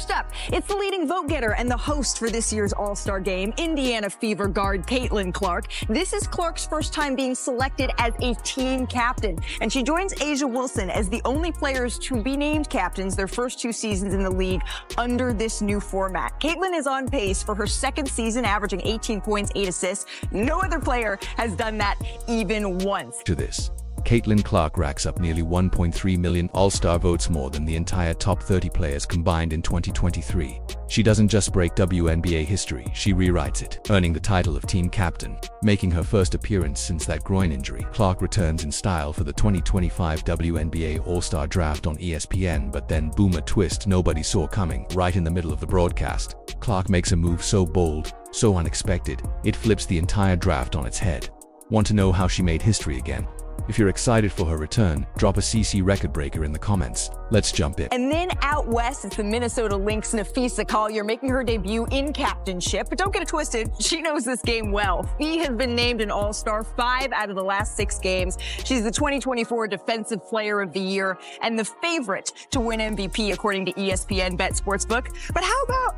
First up, it's the leading vote getter and the host for this year's All-Star Game, Indiana Fever guard Caitlin Clark. This is Clark's first time being selected as a team captain, and she joins A'ja Wilson as the only players to be named captains their first 2 seasons in the league under this new format. Caitlin is on pace for her second season, averaging 18 points, 8 assists. No other player has done that even once. To this, Caitlin Clark racks up nearly 1.3 million All-Star votes, more than the entire top 30 players combined in 2023. She doesn't just break WNBA history, she rewrites it, earning the title of team captain. Making her first appearance since that groin injury, Clark returns in style for the 2025 WNBA All-Star Draft on ESPN, but then boom, a twist nobody saw coming. Right in the middle of the broadcast, Clark makes a move so bold, so unexpected, it flips the entire draft on its head. Want to know how she made history again? If you're excited for her return, drop a CC record breaker in the comments. Let's jump in. And then out west, it's the Minnesota Lynx Nafisa Collier making her debut in captainship. But don't get it twisted, she knows this game well. Fee has been named an All-Star 5 out of the last 6 games. She's the 2024 Defensive Player of the Year and the favorite to win MVP according to ESPN Bet Sportsbook. But how about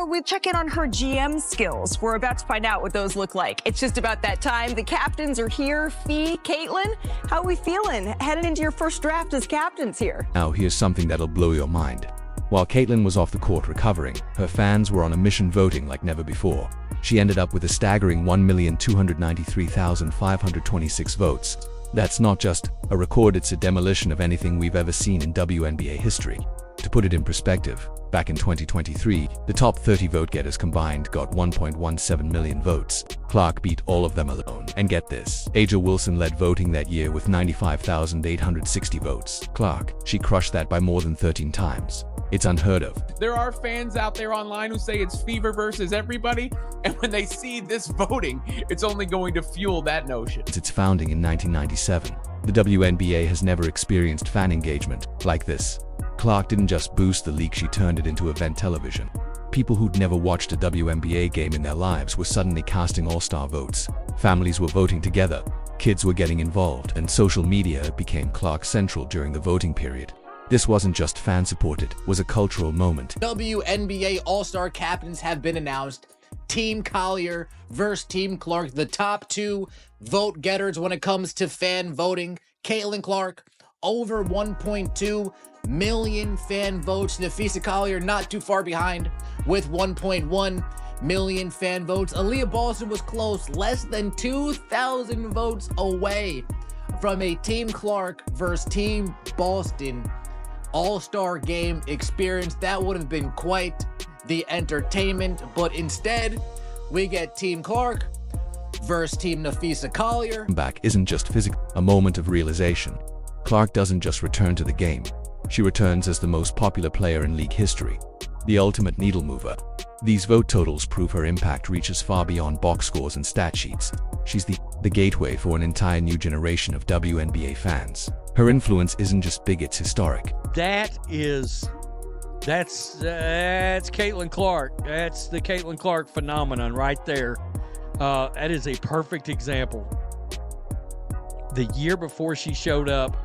we check in on her GM skills? We're about to find out what those look like. It's just about that time. The captains are here. Fee, Caitlin, how are we feeling heading into your first draft as captains here? Now here's something that'll blow your mind. While Caitlin was off the court recovering, her fans were on a mission voting like never before. She ended up with a staggering 1,293,526 votes. That's not just a record, it's a demolition of anything we've ever seen in WNBA history. To put it in perspective, back in 2023, the top 30 vote-getters combined got 1.17 million votes. Clark beat all of them alone. And get this, A'ja Wilson led voting that year with 95,860 votes. Clark, she crushed that by more than 13 times. It's unheard of. There are fans out there online who say it's Fever versus everybody, and when they see this voting, it's only going to fuel that notion. Since its founding in 1997, the WNBA has never experienced fan engagement like this. Clark didn't just boost the league, she turned it into event television. People who'd never watched a WNBA game in their lives were suddenly casting all-star votes. Families were voting together, kids were getting involved, and social media became Clark central during the voting period. This wasn't just fan-supported, it was a cultural moment. WNBA All-Star captains have been announced. Team Collier versus Team Clark, the top 2 vote getters when it comes to fan voting. Caitlin Clark, over 1.2 million fan votes. Nafisa Collier not too far behind with 1.1 million fan votes. Aaliyah Boston was close, less than 2,000 votes away from a Team Clark versus Team Boston All-Star Game experience. That would have been quite the entertainment, but instead we get Team Clark versus Team Nafisa Collier. Back isn't just physical, a moment of realization. Clark doesn't just return to the game, she returns as the most popular player in league history, the ultimate needle mover. These vote totals prove her impact reaches far beyond box scores and stat sheets. She's the gateway for an entire new generation of WNBA fans. Her influence isn't just big, it's historic. That's Caitlin Clark. That's the Caitlin Clark phenomenon right there. That is a perfect example. The year before she showed up,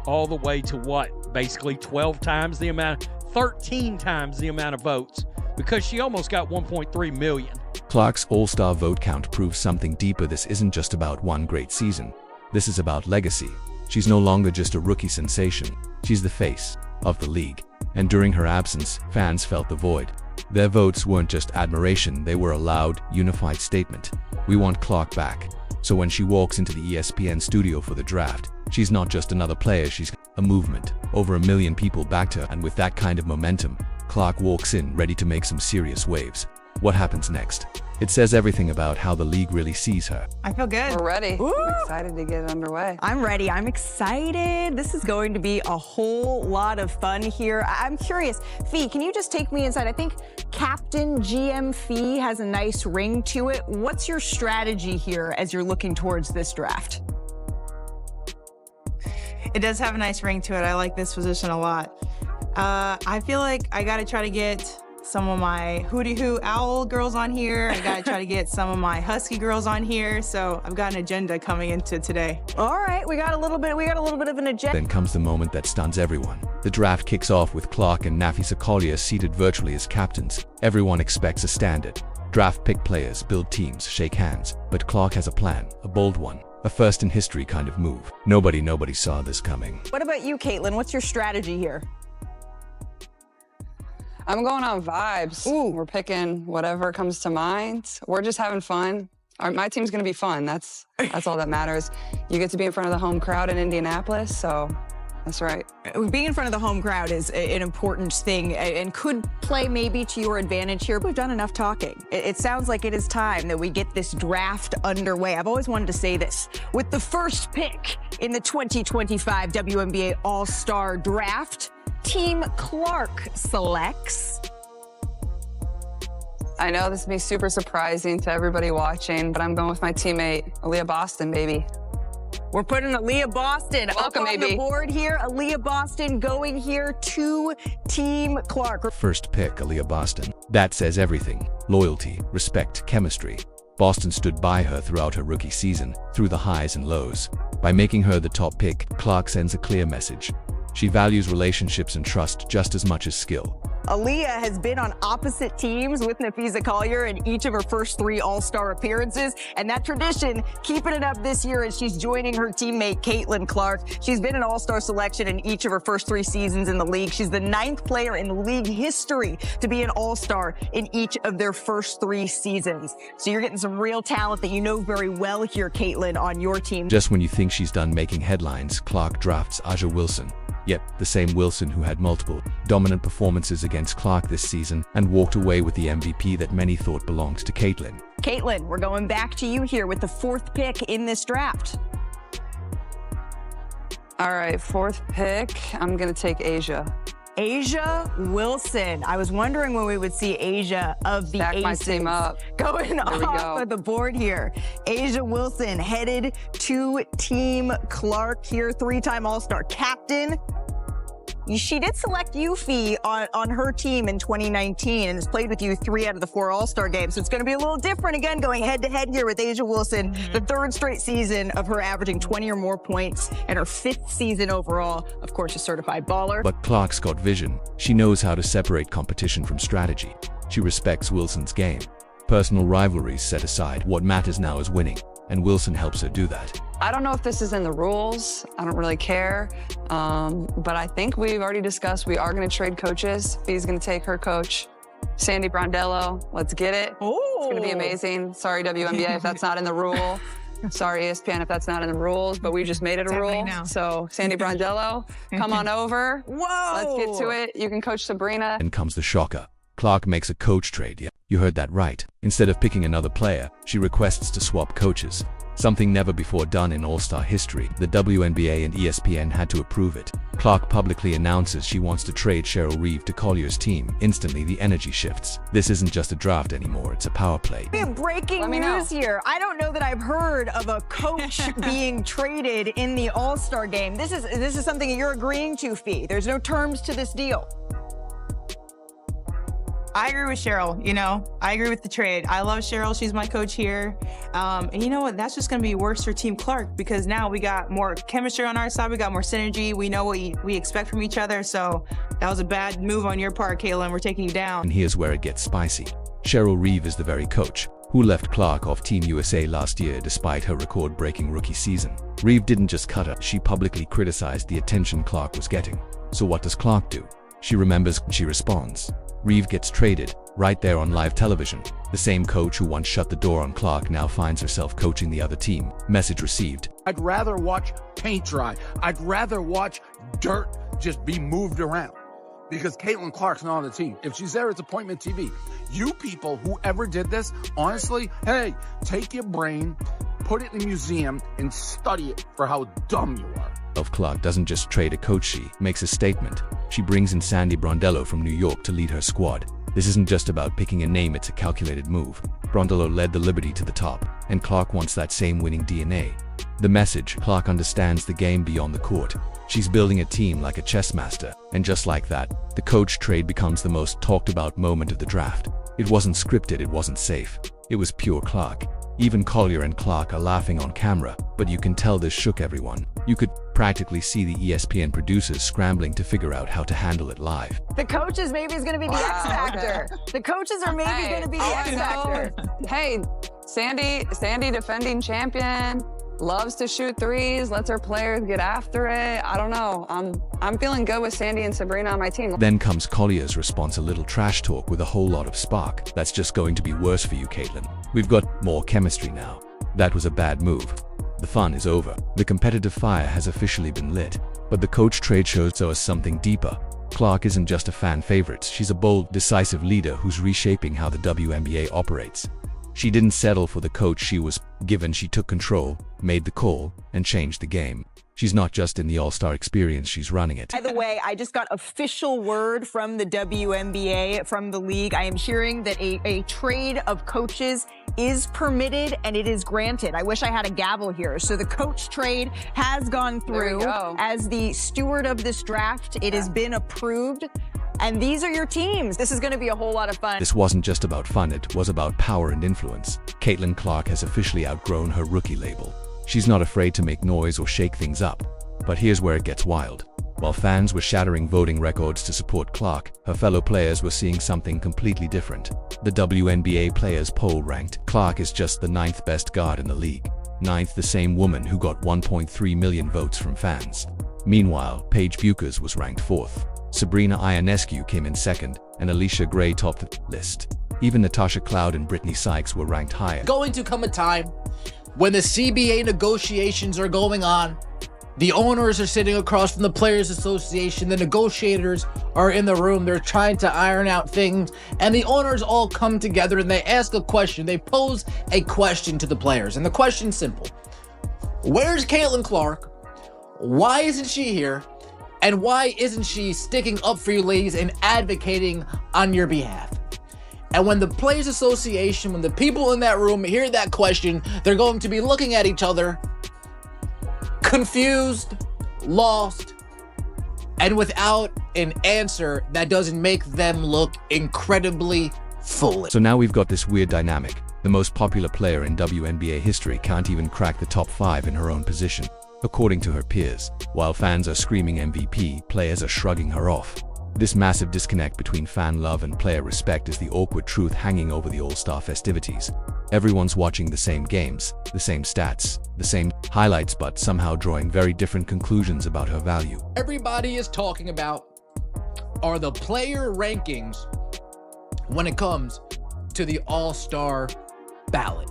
all the way to what? Basically 13 times the amount of votes, because she almost got 1.3 million. Clark's all-star vote count proves something deeper. This isn't just about one great season. This is about legacy. She's no longer just a rookie sensation. She's the face of the league. And during her absence, fans felt the void. Their votes weren't just admiration, they were a loud, unified statement. We want Clark back. So when she walks into the ESPN studio for the draft, she's not just another player, she's a movement. Over 1 million people backed her, and with that kind of momentum, Clark walks in ready to make some serious waves. What happens next? It says everything about how the league really sees her. I feel good. We're ready. Woo! I'm excited to get underway. I'm ready. I'm excited. This is going to be a whole lot of fun here. I'm curious, Fee, can you just take me inside? I think Captain GM Fee has a nice ring to it. What's your strategy here as you're looking towards this draft? It does have a nice ring to it. I like this position a lot. I feel like I got to try to get some of my Hootie Hoo Owl girls on here. I gotta try to get some of my Husky girls on here. So I've got an agenda coming into today. All right, we got a little bit of an agenda. Then comes the moment that stuns everyone. The draft kicks off with Clark and Nafisa Collier seated virtually as captains. Everyone expects a standard. Draft pick players, build teams, shake hands. But Clark has a plan, a bold one. A first in history kind of move. Nobody saw this coming. What about you, Caitlin? What's your strategy here? I'm going on vibes. Ooh. We're picking whatever comes to mind. We're just having fun. My team's gonna be fun. That's all that matters. You get to be in front of the home crowd in Indianapolis, so that's right. Being in front of the home crowd is an important thing and could play maybe to your advantage here. We've done enough talking. It sounds like it is time that we get this draft underway. I've always wanted to say this. With the first pick in the 2025 WNBA All-Star Draft, Team Clark selects... I know this will be super surprising to everybody watching, but I'm going with my teammate, Aaliyah Boston, baby. We're putting Aaliyah Boston Welcome, up on baby. the board here. Aaliyah Boston going here to Team Clark. First pick, Aaliyah Boston. That says everything. Loyalty, respect, chemistry. Boston stood by her throughout her rookie season, through the highs and lows. By making her the top pick, Clark sends a clear message. She values relationships and trust just as much as skill. Aaliyah has been on opposite teams with Nafisa Collier in each of her first 3 All-Star appearances, and that tradition keeping it up this year as she's joining her teammate Caitlin Clark. She's been an All-Star selection in each of her first 3 seasons in the league. She's the 9th player in league history to be an All-Star in each of their first 3 seasons. So you're getting some real talent that you know very well here, Caitlin, on your team. Just when you think she's done making headlines, Clark drafts Aja Wilson. Yep, the same Wilson who had multiple dominant performances against Clark this season and walked away with the MVP that many thought belonged to Caitlin. Caitlin, we're going back to you here with the 4th pick in this draft. All right, 4th pick, I'm gonna take Asia. Aja Wilson. I was wondering when we would see Aja of the Back my Aces team up. going There we off go. of the board here. Aja Wilson headed to Team Clark here, 3-time All-Star captain. She did select you, Fee, on her team in 2019 and has played with you 3 out of the 4 All-Star games. So it's going to be a little different again going head-to-head here with Aja Wilson. The 3rd straight season of her averaging 20 or more points and her 5th season overall. Of course, a certified baller. But Clark's got vision. She knows how to separate competition from strategy. She respects Wilson's game. Personal rivalries set aside. What matters now is winning, and Wilson helps her do that. I don't know if this is in the rules. I don't really care. But I think we've already discussed we are going to trade coaches. Fee's going to take her coach, Sandy Brondello. Let's get it. It's going to be amazing. Sorry, WNBA, if that's not in the rule. Sorry, ESPN, if that's not in the rules, but we just made it a rule. So, Sandy Brondello, come on over. Whoa! Let's get to it. You can coach Sabrina. And comes the shocker. Clark makes a coach trade. Yeah, you heard that right. Instead of picking another player, she requests to swap coaches. Something never before done in All-Star history. The WNBA and ESPN had to approve it. Clark publicly announces she wants to trade Cheryl Reeve to Collier's team. Instantly, the energy shifts. This isn't just a draft anymore, it's a power play. We have breaking Let me know. news here. I don't know that I've heard of a coach being traded in the All-Star game. This is something that you're agreeing to, Fee. There's no terms to this deal. I agree with Cheryl, I agree with the trade. I love Cheryl, she's my coach here. And you know what, that's just gonna be worse for Team Clark because now we got more chemistry on our side, we got more synergy, we know what we expect from each other, so that was a bad move on your part, Caitlin, we're taking you down. And here's where it gets spicy. Cheryl Reeve is the very coach who left Clark off Team USA last year despite her record-breaking rookie season. Reeve didn't just cut her, she publicly criticized the attention Clark was getting. So what does Clark do? She remembers, she responds. Reeve gets traded, right there on live television. The same coach who once shut the door on Clark now finds herself coaching the other team. Message received. I'd rather watch paint dry. I'd rather watch dirt just be moved around because Caitlin Clark's not on the team. If she's there, it's appointment TV. You people, whoever did this, honestly, hey, take your brain, put it in a museum, and study it for how dumb you are. Clark doesn't just trade a coach, she makes a statement. She brings in Sandy Brondello from New York to lead her squad. This isn't just about picking a name, it's a calculated move. Brondello led the Liberty to the top, and Clark wants that same winning DNA. The message: Clark understands the game beyond the court. She's building a team like a chess master. And just like that, the coach trade becomes the most talked about moment of the draft. It wasn't scripted, it wasn't safe. It was pure Clark. Even Collier and Clark are laughing on camera, but you can tell this shook everyone. You could practically see the ESPN producers scrambling to figure out how to handle it live. The coaches maybe is going to be the X factor. The coaches are maybe going to be the X factor. Hey, Sandy, defending champion, loves to shoot threes, lets her players get after it. I don't know. I'm feeling good with Sandy and Sabrina on my team. Then comes Collier's response, a little trash talk with a whole lot of spark. That's just going to be worse for you, Caitlin. We've got more chemistry now. That was a bad move. The fun is over. The competitive fire has officially been lit. But the coach trade shows us something deeper. Clark isn't just a fan favorite. She's a bold, decisive leader who's reshaping how the WNBA operates. She didn't settle for the coach she was given. She took control, made the call, and changed the game. She's not just in the All-Star experience, she's running it. By the way, I just got official word from the WNBA, from the league. I am hearing that a trade of coaches is permitted and it is granted. I wish I had a gavel here. So the coach trade has gone through. As the steward of this draft, it has been approved. And these are your teams. This is going to be a whole lot of fun. This wasn't just about fun, it was about power and influence. Caitlin Clark has officially outgrown her rookie label. She's not afraid to make noise or shake things up. But here's where it gets wild. While fans were shattering voting records to support Clark, her fellow players were seeing something completely different. The WNBA Players Poll ranked Clark as just the 9th best guard in the league. 9th, the same woman who got 1.3 million votes from fans. Meanwhile, Paige Buchers was ranked 4th. Sabrina Ionescu came in 2nd, and Alicia Gray topped the list. Even Natasha Cloud and Brittany Sykes were ranked higher. Going to come a time when the CBA negotiations are going on, the owners are sitting across from the Players Association, the negotiators are in the room, they're trying to iron out things, and the owners all come together and they ask a question, they pose a question to the players, and the question's simple. Where's Caitlin Clark? Why isn't she here? And why isn't she sticking up for you ladies and advocating on your behalf? And when the Players Association, when the people in that room hear that question, they're going to be looking at each other, confused, lost, and without an answer that doesn't make them look incredibly foolish. So now we've got this weird dynamic. The most popular player in WNBA history can't even crack the top 5 in her own position, according to her peers. While fans are screaming MVP, players are shrugging her off. This massive disconnect between fan love and player respect is the awkward truth hanging over the All-Star festivities. Everyone's watching the same games, the same stats, the same highlights, but somehow drawing very different conclusions about her value. Everybody is talking about are the player rankings when it comes to the All-Star ballot.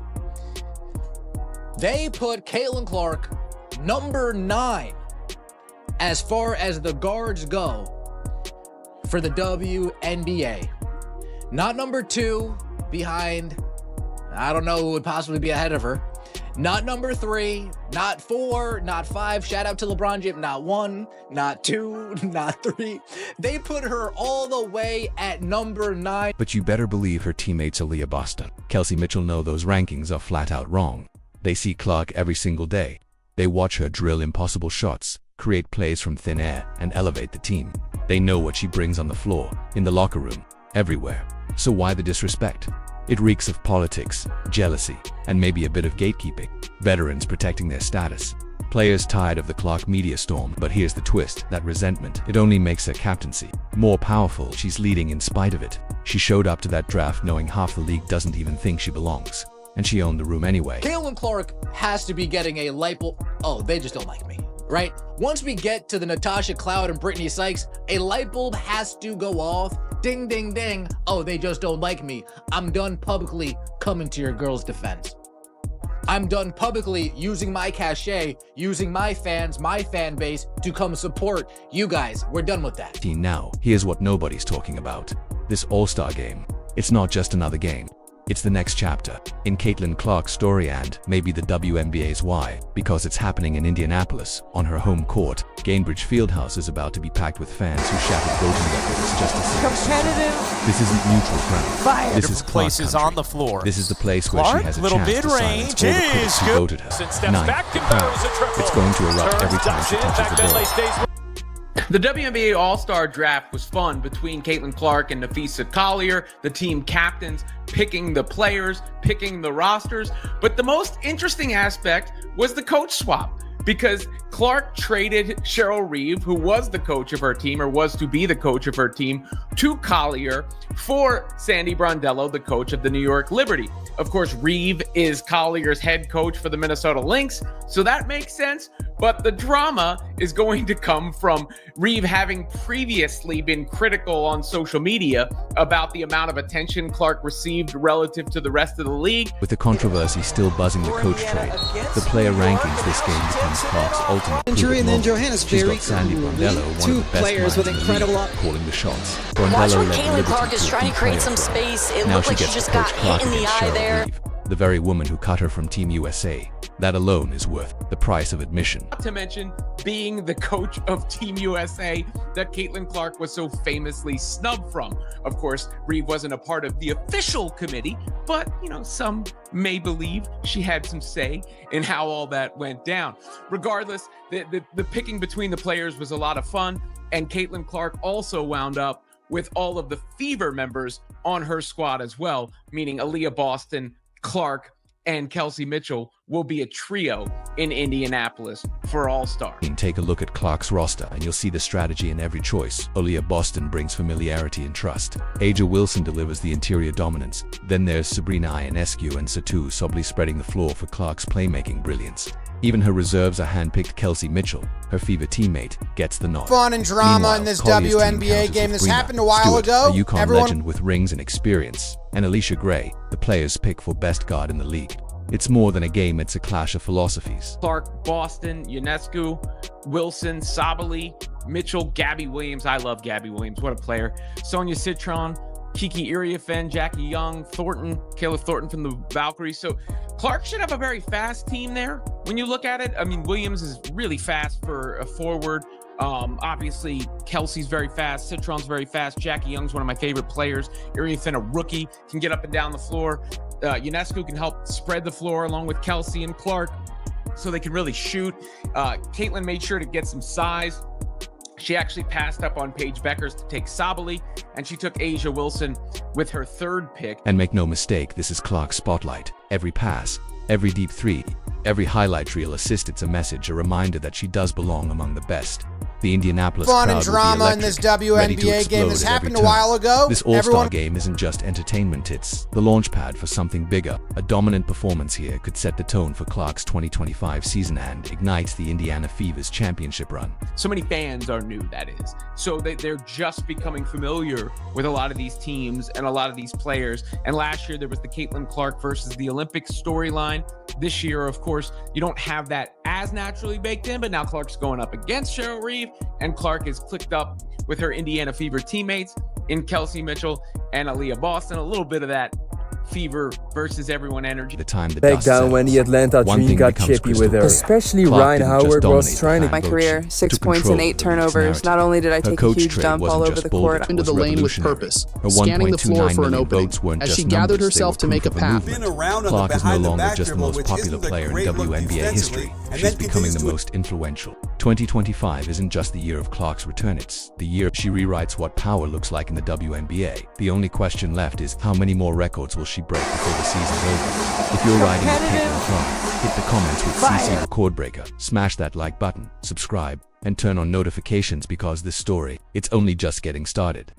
They put Caitlin Clark number 9 as far as the guards go for the WNBA. Not number 2 behind, I don't know who would possibly be ahead of her. Not number 3, not 4, not 5. Shout out to LeBron James. Not 1, not 2, not 3. They put her all the way at number 9. But you better believe her teammates Aaliyah Boston, Kelsey Mitchell know those rankings are flat out wrong. They see Clark every single day. They watch her drill impossible shots, create plays from thin air, and elevate the team. They know what she brings on the floor, in the locker room, everywhere. So why the disrespect? It reeks of politics, jealousy, and maybe a bit of gatekeeping. Veterans protecting their status. Players tired of the Clark media storm, but here's the twist, that resentment, it only makes her captaincy more powerful. She's leading in spite of it. She showed up to that draft knowing half the league doesn't even think she belongs. And she owned the room anyway. Caitlin Clark has to be getting a light bulb. Oh, they just don't like me, right? Once we get to the Natasha Cloud and Brittany Sykes, a light bulb has to go off. Ding, ding, ding. Oh, they just don't like me. I'm done publicly coming to your girl's defense. I'm done publicly using my cachet, using my fans, my fan base to come support you guys. We're done with that. Now, here's what nobody's talking about. This All-Star game. It's not just another game. It's the next chapter in Caitlin Clark's story and maybe the WNBA's why, because it's happening in Indianapolis, on her home court. Gainbridge Fieldhouse is about to be packed with fans who shattered voting records just to see her. Competitive. This isn't neutral ground. This is Clark Places country. on the floor. This is the place where Clark, she has a little chance to silence all the critics who voted her. Ninth, the crowd. It's going to erupt every time she touches the ball. The WNBA All-Star Draft was fun between Caitlin Clark and Nafisa Collier, the team captains, picking the players, picking the rosters. But the most interesting aspect was the coach swap, because Clark traded Cheryl Reeve, who was the coach of her team, or was to be the coach of her team, to Collier for Sandy Brondello, the coach of the New York Liberty. Of course, Reeve is Collier's head coach for the Minnesota Lynx, so that makes sense. But the drama is going to come from Reeve having previously been critical on social media about the amount of attention Clark received relative to the rest of the league. With the controversy still buzzing the coach trade, the player rankings this game becomes Clark's ultimate injury, and then Johanna's She's got Sandy Brondello, one of the best minds in the league, calling the shots. Brondello led Caitlin Clark is trying to create some space. It now looked she like she gets just to got coach Clark hit in the against eye Cheryl there. Reeve, the very woman who cut her from Team USA. That alone is worth the price of admission. Not to mention being the coach of Team USA that Caitlin Clark was so famously snubbed from. Of course, Reeve wasn't a part of the official committee, but, some may believe she had some say in how all that went down. Regardless, the picking between the players was a lot of fun, and Caitlin Clark also wound up with all of the Fever members on her squad as well, meaning Aaliyah Boston, Clark, and Kelsey Mitchell will be a trio in Indianapolis for All-Star. Take a look at Clark's roster and you'll see the strategy in every choice. Aaliyah Boston brings familiarity and trust. Aja Wilson delivers the interior dominance. Then there's Sabrina Ionescu and Satu Sobley spreading the floor for Clark's playmaking brilliance. Even her reserves are handpicked. Kelsey Mitchell, her Fever teammate, gets the nod. Fun and drama Meanwhile, in this Collier's WNBA game. This happened a while Stewart, ago. A UConn legend with rings and experience, and Alicia Gray, the players' pick for best guard in the league. It's more than a game, it's a clash of philosophies. Clark, Boston, Ionescu, Wilson, Sabali, Mitchell, Gabby Williams. I love Gabby Williams. What a player. Sonia Citron, Kiki Iriafen, Jackie Young, Thornton, Kayla Thornton from the Valkyries. So Clark should have a very fast team there. When you look at it, I mean, Williams is really fast for a forward. Obviously, Kelsey's very fast. Citron's very fast. Jackie Young's one of my favorite players. Iriafen, a rookie, can get up and down the floor. Ionescu can help spread the floor along with Kelsey and Clark so they can really shoot. Caitlin made sure to get some size. She actually passed up on Paige Beckers to take Sabali, and she took Aja Wilson with her third pick. And make no mistake, this is Clark's spotlight. Every pass, every deep three, every highlight reel assist, it's a message, a reminder that she does belong among the best. The Indianapolis Fun crowd and drama will be in this electric, ready to WNBA game. This explode at every happened a turn. while ago. This All-Star game isn't just entertainment, it's the launchpad for something bigger. A dominant performance here could set the tone for Clark's 2025 season and ignite the Indiana Fever's championship run. So many fans are new, that is. So they're just becoming familiar with a lot of these teams and a lot of these players. And last year, there was the Caitlin Clark versus the Olympics storyline. This year, of course, you don't have that as naturally baked in, but now Clark's going up against Cheryl Reeve, and Clark is clicked up with her Indiana Fever teammates in Kelsey Mitchell and Aaliyah Boston. A little bit of that Fever versus everyone energy. The time the back dust down settles, when the Atlanta one Dream thing got becomes chippy crystal with her. clear. Especially Clark Ryan didn't just Howard dominate was trying the to. My fan career, vote, she 6 took points and control 8 of the turnovers. narrative. Not only did I Her take a coach huge trade dump all wasn't over just the bold, court. it Into was the lane with revolutionary. purpose, Her scanning the floor 1.29 for an million opening. votes weren't As just she gathered numbers, they herself were to make a proof of path. movement. Clark is no longer just the most popular player in WNBA history. She's becoming the most influential. 2025 isn't just the year of Clark's return, it's the year she rewrites what power looks like in the WNBA. The only question left is how many more records will she break before the season's over? If you're riding with Caitlin Clark, hit the comments with CC Record Breaker, smash that like button, subscribe, and turn on notifications because this story, it's only just getting started.